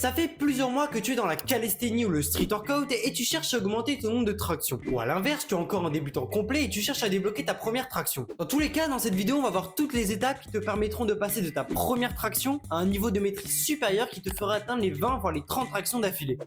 Ça fait plusieurs mois que tu es dans la calisthénie ou le street workout et tu cherches à augmenter ton nombre de tractions. Ou à l'inverse, tu es encore un débutant complet et tu cherches à débloquer ta première traction. Dans tous les cas, dans cette vidéo, on va voir toutes les étapes qui te permettront de passer de ta première traction à un niveau de maîtrise supérieur qui te fera atteindre les 20 voire les 30 tractions d'affilée.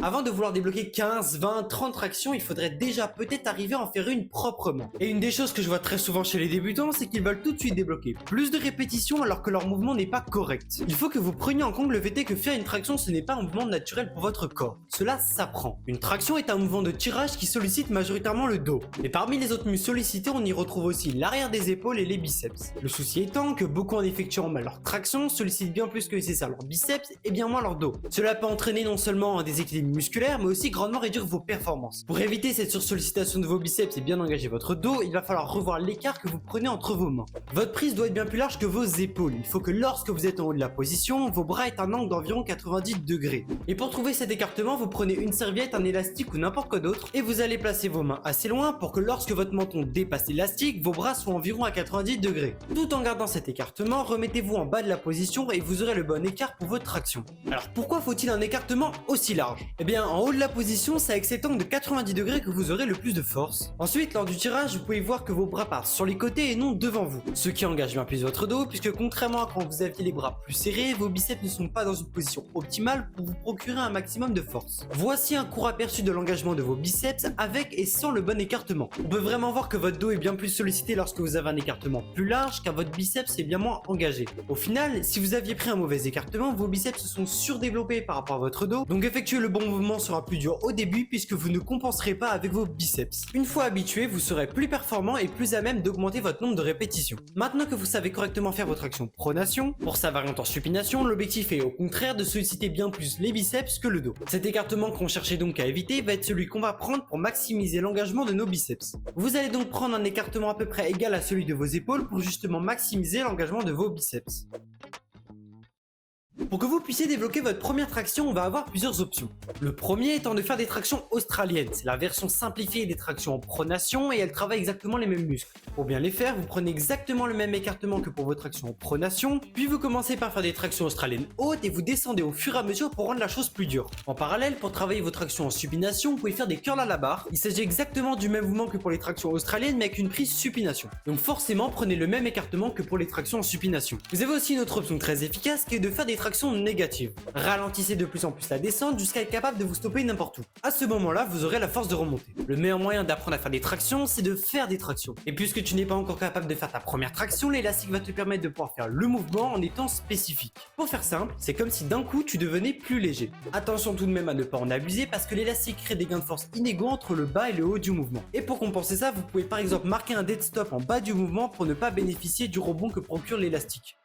Avant de vouloir débloquer 15, 20, 30 tractions, il faudrait déjà peut-être arriver à en faire une proprement. Et une des choses que je vois très souvent chez les débutants, c'est qu'ils veulent tout de suite débloquer plus de répétitions alors que leur mouvement n'est pas correct. Il faut que vous preniez en compte le fait est que faire une traction ce n'est pas un mouvement naturel pour votre corps. Cela s'apprend. Une traction est un mouvement de tirage qui sollicite majoritairement le dos. Mais parmi les autres muscles sollicités, on y retrouve aussi l'arrière des épaules et les biceps. Le souci étant que beaucoup en effectuant mal leur traction sollicitent bien plus que nécessaire leur biceps et bien moins leur dos. Cela peut entraîner non seulement un déséquilibre musculaire mais aussi grandement réduire vos performances. Pour éviter cette sursollicitation de vos biceps et bien engager votre dos, il va falloir revoir l'écart que vous prenez entre vos mains. Votre prise doit être bien plus large que vos épaules. Il faut que lorsque vous êtes en haut de la position, vos bras aient un angle d'environ 90 degrés. Et pour trouver cet écartement, vous prenez une serviette, un élastique ou n'importe quoi d'autre et vous allez placer vos mains assez loin pour que lorsque votre menton dépasse l'élastique, vos bras soient environ à 90 degrés. Tout en gardant cet écartement, remettez-vous en bas de la position et vous aurez le bon écart pour votre traction. Alors pourquoi faut-il un écartement aussi large? Eh bien en haut de la position, c'est avec cet angle de 90 degrés que vous aurez le plus de force. Ensuite, lors du tirage, vous pouvez voir que vos bras partent sur les côtés et non devant vous, ce qui engage bien plus votre dos puisque contrairement à quand vous aviez les bras plus serrés, vos biceps ne sont pas dans une position optimale pour vous procurer un maximum de force. Voici un court aperçu de l'engagement de vos biceps avec et sans le bon écartement. On peut vraiment voir que votre dos est bien plus sollicité lorsque vous avez un écartement plus large car votre biceps est bien moins engagé. Au final, si vous aviez pris un mauvais écartement, vos biceps se sont surdéveloppés par rapport à votre dos, donc effectuer le bon mouvement sera plus dur au début puisque vous ne compenserez pas avec vos biceps. Une fois habitué, vous serez plus performant et plus à même d'augmenter votre nombre de répétitions. Maintenant que vous savez correctement faire votre action pronation, pour sa variante en supination, l'objectif est au contraire de solliciter bien plus les biceps que le dos. Cet écartement qu'on cherchait donc à éviter va être celui qu'on va prendre pour maximiser l'engagement de nos biceps. Vous allez donc prendre un écartement à peu près égal à celui de vos épaules pour justement maximiser l'engagement de vos biceps. Pour que vous puissiez débloquer votre première traction, on va avoir plusieurs options. Le premier étant de faire des tractions australiennes. C'est la version simplifiée des tractions en pronation et elles travaillent exactement les mêmes muscles. Pour bien les faire, vous prenez exactement le même écartement que pour vos tractions en pronation, puis vous commencez par faire des tractions australiennes hautes et vous descendez au fur et à mesure pour rendre la chose plus dure. En parallèle, pour travailler vos tractions en supination, vous pouvez faire des curls à la barre. Il s'agit exactement du même mouvement que pour les tractions australiennes mais avec une prise supination. Donc forcément, prenez le même écartement que pour les tractions en supination. Vous avez aussi une autre option très efficace qui est de faire des tractions négatives. Ralentissez de plus en plus la descente jusqu'à être capable de vous stopper n'importe où. À ce moment-là, vous aurez la force de remonter. Le meilleur moyen d'apprendre à faire des tractions, c'est de faire des tractions. Et puisque tu n'es pas encore capable de faire ta première traction, l'élastique va te permettre de pouvoir faire le mouvement en étant spécifique. Pour faire simple, c'est comme si d'un coup tu devenais plus léger. Attention tout de même à ne pas en abuser parce que l'élastique crée des gains de force inégaux entre le bas et le haut du mouvement. Et pour compenser ça, vous pouvez par exemple marquer un dead stop en bas du mouvement pour ne pas bénéficier du rebond que procure l'élastique.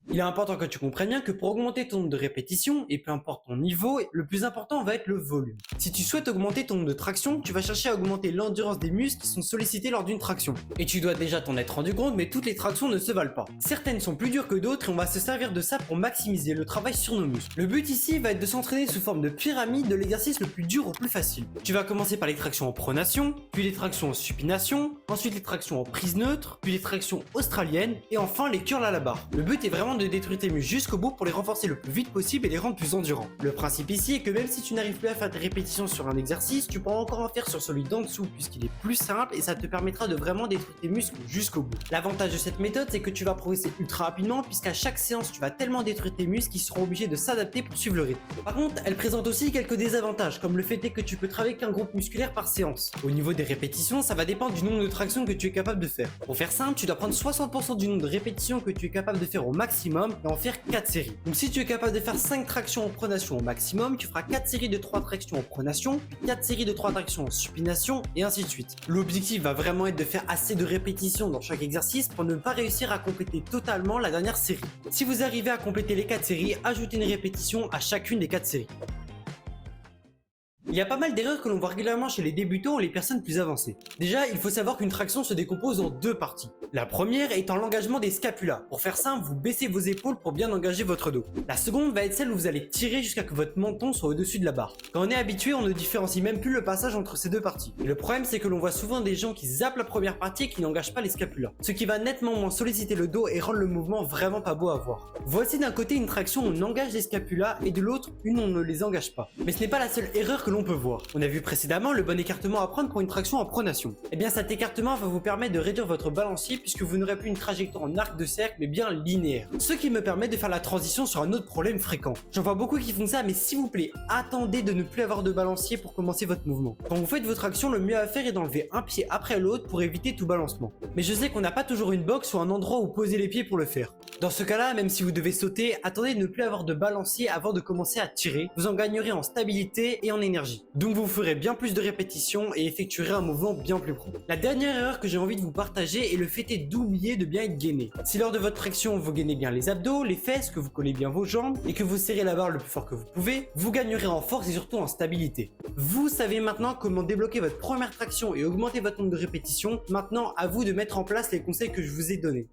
Il est important que tu comprennes bien que pour augmenter ton nombre de répétitions, et peu importe ton niveau, le plus important va être le volume. Si tu souhaites augmenter ton nombre de tractions, tu vas chercher à augmenter l'endurance des muscles qui sont sollicités lors d'une traction. Et tu dois déjà t'en être rendu compte, mais toutes les tractions ne se valent pas. Certaines sont plus dures que d'autres et on va se servir de ça pour maximiser le travail sur nos muscles. Le but ici va être de s'entraîner sous forme de pyramide de l'exercice le plus dur au plus facile. Tu vas commencer par les tractions en pronation, puis les tractions en supination, ensuite les tractions en prise neutre, puis les tractions australiennes, et enfin les curls à la barre. Le but est vraiment de détruire tes muscles jusqu'au bout pour les renforcer le plus vite possible et les rendre plus endurants. Le principe ici est que même si tu n'arrives plus à faire des répétitions sur un exercice, tu pourras encore en faire sur celui d'en dessous puisqu'il est plus simple et ça te permettra de vraiment détruire tes muscles jusqu'au bout. L'avantage de cette méthode, c'est que tu vas progresser ultra rapidement puisqu'à chaque séance, tu vas tellement détruire tes muscles qu'ils seront obligés de s'adapter pour suivre le rythme. Par contre, elle présente aussi quelques désavantages comme le fait est que tu peux travailler qu'un groupe musculaire par séance. Au niveau des répétitions, ça va dépendre du nombre de tractions que tu es capable de faire. Pour faire simple, tu dois prendre 60% du nombre de répétitions que tu es capable de faire au maximum et en faire 4 séries. Donc si tu es capable de faire 5 tractions en pronation au maximum, tu feras 4 séries de 3 tractions en pronation, puis 4 séries de 3 tractions en supination et ainsi de suite. L'objectif va vraiment être de faire assez de répétitions dans chaque exercice pour ne pas réussir à compléter totalement la dernière série. Si vous arrivez à compléter les 4 séries, ajoutez une répétition à chacune des 4 séries. Il y a pas mal d'erreurs que l'on voit régulièrement chez les débutants ou les personnes plus avancées. Déjà, il faut savoir qu'une traction se décompose en deux parties. La première étant l'engagement des scapulas. Pour faire simple, vous baissez vos épaules pour bien engager votre dos. La seconde va être celle où vous allez tirer jusqu'à ce que votre menton soit au-dessus de la barre. Quand on est habitué, on ne différencie même plus le passage entre ces deux parties. Et le problème, c'est que l'on voit souvent des gens qui zappent la première partie et qui n'engagent pas les scapulas. Ce qui va nettement moins solliciter le dos et rendre le mouvement vraiment pas beau à voir. Voici d'un côté une traction où on engage les scapulas et de l'autre une où on ne les engage pas. Mais ce n'est pas la seule erreur que l'on peut voir. On a vu précédemment le bon écartement à prendre pour une traction en pronation. Et bien cet écartement va vous permettre de réduire votre balancier puisque vous n'aurez plus une trajectoire en arc de cercle mais bien linéaire. Ce qui me permet de faire la transition sur un autre problème fréquent. J'en vois beaucoup qui font ça, mais s'il vous plaît, attendez de ne plus avoir de balancier pour commencer votre mouvement. Quand vous faites votre action, le mieux à faire est d'enlever un pied après l'autre pour éviter tout balancement. Mais je sais qu'on n'a pas toujours une box ou un endroit où poser les pieds pour le faire. Dans ce cas-là, même si vous devez sauter, attendez de ne plus avoir de balancier avant de commencer à tirer. Vous en gagnerez en stabilité et en énergie. Donc vous ferez bien plus de répétitions et effectuerez un mouvement bien plus pro. La dernière erreur que j'ai envie de vous partager est le fait d'oublier de bien être gainé. Si lors de votre traction vous gainez bien les abdos, les fesses, que vous collez bien vos jambes et que vous serrez la barre le plus fort que vous pouvez, vous gagnerez en force et surtout en stabilité. Vous savez maintenant comment débloquer votre première traction et augmenter votre nombre de répétitions. Maintenant à vous de mettre en place les conseils que je vous ai donnés.